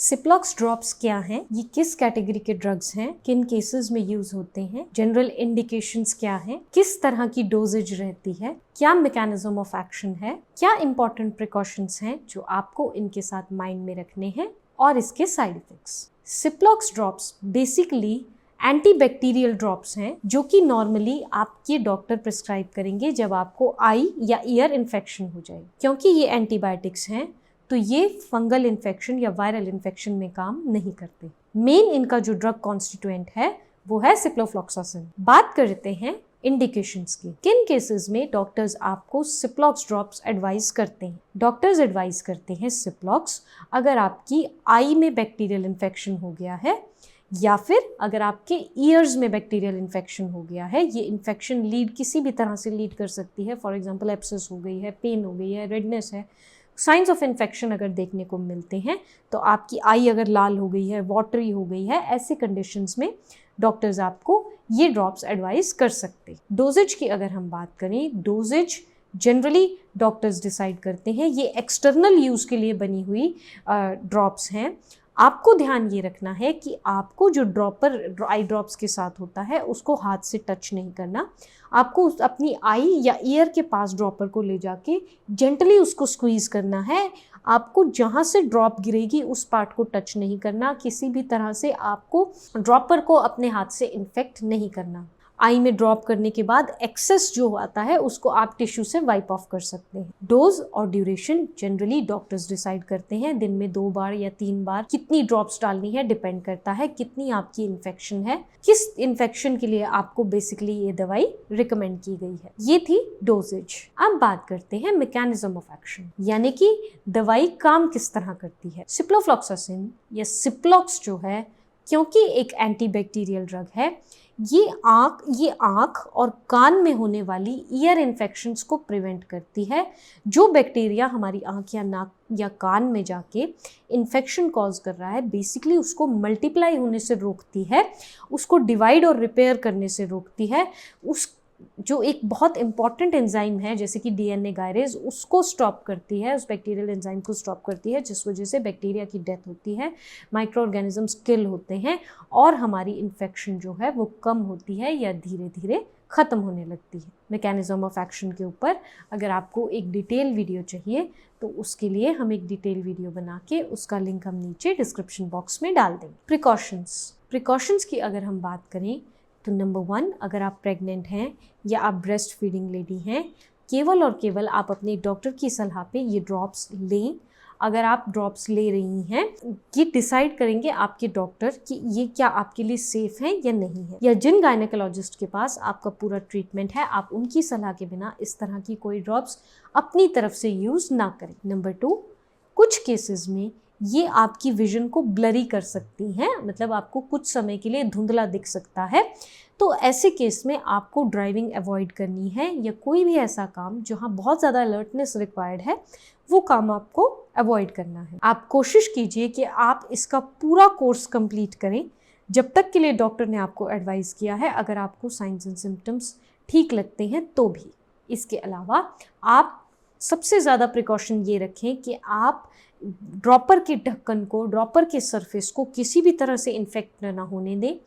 Ciplox drops क्या हैं? ये किस कैटेगरी के ड्रग्स हैं? किन केसेस में यूज होते हैं? जनरल इंडिकेशंस क्या हैं? किस तरह की डोजेज रहती है? क्या मैकेनिज्म ऑफ एक्शन है? क्या इंपॉर्टेंट प्रिकॉशंस हैं जो आपको इनके साथ माइंड में रखने हैं? और इसके side effects. Ciplox drops basically antibacterial drops हैं जो कि नॉर्मली आपके डॉक्टर प्रिस्क्राइब करेंगे जब आपको आई या ईयर इन्फेक्शन हो जाए। क्योंकि ये एंटीबायोटिक्स हैं तो ये फंगल इन्फेक्शन या वायरल इन्फेक्शन में काम नहीं करते। मेन इनका जो ड्रग कॉन्स्टिट्यूएंट है वो है सिप्रोफ्लॉक्सासिन। बात करते हैं इंडिकेशंस की। किन केसेस में डॉक्टर्स आपको सिप्लॉक्स ड्रॉप्स एडवाइस करते हैं? डॉक्टर्स एडवाइस करते हैं सिप्लॉक्स अगर आपकी आई में बैक्टीरियल इन्फेक्शन हो गया है या फिर अगर आपके ईयर्स में बैक्टीरियल इन्फेक्शन हो गया है। ये इन्फेक्शन लीड किसी भी तरह से लीड कर सकती है। फॉर एग्जांपल एब्सेस हो गई है, पेन हो गई है, रेडनेस है। साइंस ऑफ इन्फेक्शन अगर देखने को मिलते हैं तो आपकी आई अगर लाल हो गई है, वाटरी हो गई है, ऐसे कंडीशंस में डॉक्टर्स आपको ये ड्रॉप्स एडवाइस कर सकते हैं। डोजेज की अगर हम बात करें, डोजेज जनरली डॉक्टर्स डिसाइड करते हैं। ये एक्सटर्नल यूज़ के लिए बनी हुई ड्रॉप्स हैं। आपको ध्यान ये रखना है कि आपको जो ड्रॉपर आई ड्रॉप्स के साथ होता है उसको हाथ से टच नहीं करना। आपको अपनी आई या ईयर के पास ड्रॉपर को ले जाके जेंटली उसको स्क्वीज़ करना है। आपको जहाँ से ड्रॉप गिरेगी उस पार्ट को टच नहीं करना। किसी भी तरह से आपको ड्रॉपर को अपने हाथ से इन्फेक्ट नहीं करना। आई में ड्रॉप करने के बाद एक्सेस जो आता है उसको आप टिश्यू से वाइप ऑफ कर सकते हैं। डोज और ड्यूरेशन जनरली डॉक्टर्स डिसाइड करते हैं। दिन में 2 बार या 3 बार कितनी ड्रॉप्स डालनी है डिपेंड करता है कितनी आपकी इन्फेक्शन है, किस इन्फेक्शन के लिए आपको बेसिकली ये दवाई रिकमेंड की गई है। ये थी डोजेज। अब बात करते हैं मैकेनिज्म ऑफ एक्शन, यानी कि दवाई काम किस तरह करती है। सिप्रोफ्लॉक्सासिन या सिप्लॉक्स जो है, क्योंकि एक एंटीबैक्टीरियल ड्रग है, ये आँख और कान में होने वाली ईयर इन्फेक्शंस को प्रिवेंट करती है। जो बैक्टीरिया हमारी आँख या नाक या कान में जाके इन्फेक्शन कॉज कर रहा है, बेसिकली उसको मल्टीप्लाई होने से रोकती है, उसको डिवाइड और रिपेयर करने से रोकती है। उस जो एक बहुत इंपॉर्टेंट एंजाइम है जैसे कि डीएनए गायरेज, उसको स्टॉप करती है, उस बैक्टीरियल एंजाइम को स्टॉप करती है, जिस वजह से बैक्टीरिया की डेथ होती है, माइक्रो ऑर्गेनिजम्स किल होते हैं और हमारी इन्फेक्शन जो है वो कम होती है या धीरे धीरे ख़त्म होने लगती है। मैकेनिज्म ऑफ एक्शन के ऊपर अगर आपको एक डिटेल वीडियो चाहिए तो उसके लिए हम एक डिटेल वीडियो बना के उसका लिंक हम नीचे डिस्क्रिप्शन बॉक्स में डाल देंगे। प्रिकॉशंस की अगर हम बात करें तो नंबर 1, अगर आप प्रेग्नेंट हैं या आप ब्रेस्ट फीडिंग लेडी हैं, केवल और केवल आप अपने डॉक्टर की सलाह पे ये ड्रॉप्स लें। अगर आप ड्रॉप्स ले रही हैं, ये डिसाइड करेंगे आपके डॉक्टर कि ये क्या आपके लिए सेफ़ है या नहीं है। या जिन गायनेकोलॉजिस्ट के पास आपका पूरा ट्रीटमेंट है, आप उनकी सलाह के बिना इस तरह की कोई ड्रॉप्स अपनी तरफ से यूज़ ना करें। नंबर 2, कुछ केसेस में ये आपकी विजन को ब्लरी कर सकती हैं, मतलब आपको कुछ समय के लिए धुंधला दिख सकता है। तो ऐसे केस में आपको ड्राइविंग अवॉइड करनी है या कोई भी ऐसा काम जहाँ बहुत ज़्यादा अलर्टनेस रिक्वायर्ड है वो काम आपको अवॉइड करना है। आप कोशिश कीजिए कि आप इसका पूरा कोर्स कंप्लीट करें जब तक के लिए डॉक्टर ने आपको एडवाइस किया है, अगर आपको साइंस एंड सिम्टम्स ठीक लगते हैं तो भी। इसके अलावा आप सबसे ज़्यादा प्रिकॉशन ये रखें कि आप ड्रॉपर के ढक्कन को, ड्रॉपर के सरफेस को किसी भी तरह से इन्फेक्ट ना होने दें।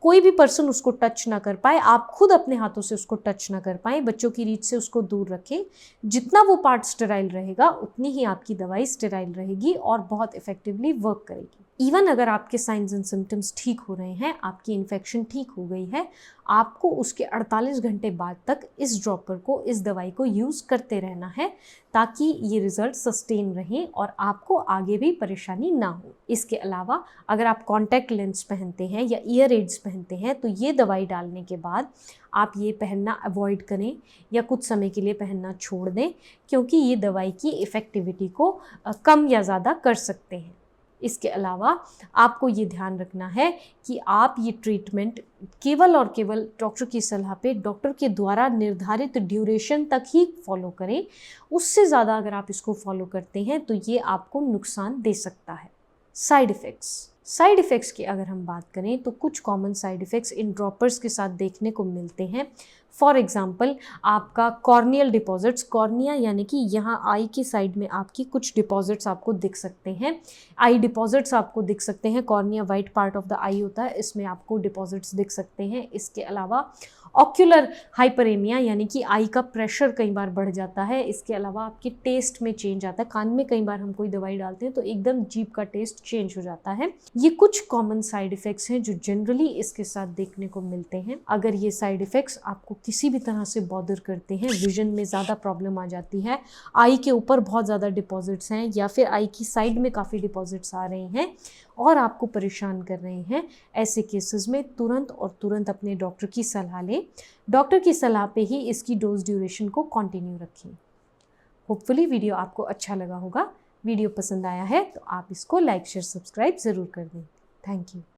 कोई भी पर्सन उसको टच ना कर पाए, आप खुद अपने हाथों से उसको टच ना कर पाएँ, बच्चों की रीच से उसको दूर रखें। जितना वो पार्ट स्टेराइल रहेगा उतनी ही आपकी दवाई स्टेराइल रहेगी और बहुत इफेक्टिवली वर्क करेगी। इवन अगर आपके साइंस एंड सिम्टम्स ठीक हो रहे हैं, आपकी इन्फेक्शन ठीक हो गई है, आपको उसके 48 घंटे बाद तक इस ड्रॉपर को, इस दवाई को यूज़ करते रहना है ताकि ये रिजल्ट सस्टेन रहें और आपको आगे भी परेशानी ना हो। इसके अलावा अगर आप कॉन्टैक्ट लेंस पहनते हैं या ईयर एड्स पहनते हैं तो ये दवाई डालने के बाद आप ये पहनना अवॉइड करें या कुछ समय के लिए पहनना छोड़ दें, क्योंकि ये दवाई की इफ़ेक्टिविटी को कम या ज़्यादा कर सकते हैं। इसके अलावा आपको ये ध्यान रखना है कि आप ये ट्रीटमेंट केवल और केवल डॉक्टर की सलाह पे, डॉक्टर के द्वारा निर्धारित ड्यूरेशन तक ही फॉलो करें। उससे ज़्यादा अगर आप इसको फॉलो करते हैं तो ये आपको नुकसान दे सकता है। Side effects. साइड इफ़ेक्ट्स की अगर हम बात करें तो कुछ कॉमन साइड इफ़ेक्ट्स इन ड्रॉपर्स के साथ देखने को मिलते हैं। फॉर एग्जाम्पल, आपका कॉर्नियल डिपॉजिट्स, कॉर्निया यानी कि यहाँ आई की साइड में आपकी कुछ डिपॉजिट्स आपको दिख सकते हैं, आई डिपॉजिट्स आपको दिख सकते हैं। Cornea white part of the eye होता है, इसमें आपको डिपॉजिट्स दिख सकते हैं। इसके अलावा ऑक्यूलर हाइपरेमिया यानी कि आई का प्रेशर कई बार बढ़ जाता है। इसके अलावा आपके टेस्ट में चेंज आता है, कान में कई बार हम कोई दवाई डालते हैं तो एकदम जीभ का टेस्ट चेंज हो जाता है। ये कुछ कॉमन साइड इफ़ेक्ट्स हैं जो जनरली इसके साथ देखने को मिलते हैं। अगर ये साइड इफ़ेक्ट्स आपको किसी भी तरह से बॉदर करते हैं, विजन में ज़्यादा प्रॉब्लम आ जाती है, आई के ऊपर बहुत ज़्यादा डिपॉजिट्स हैं या फिर आई की साइड में काफ़ी डिपॉजिट्स आ रहे हैं और आपको परेशान कर रहे हैं, ऐसे केसेस में तुरंत अपने डॉक्टर की सलाह लें। डॉक्टर की सलाह पे ही इसकी डोज ड्यूरेशन को कंटिन्यू रखें। होपफुली वीडियो आपको अच्छा लगा होगा। वीडियो पसंद आया है तो आप इसको लाइक शेयर सब्सक्राइब ज़रूर कर दें। Thank you.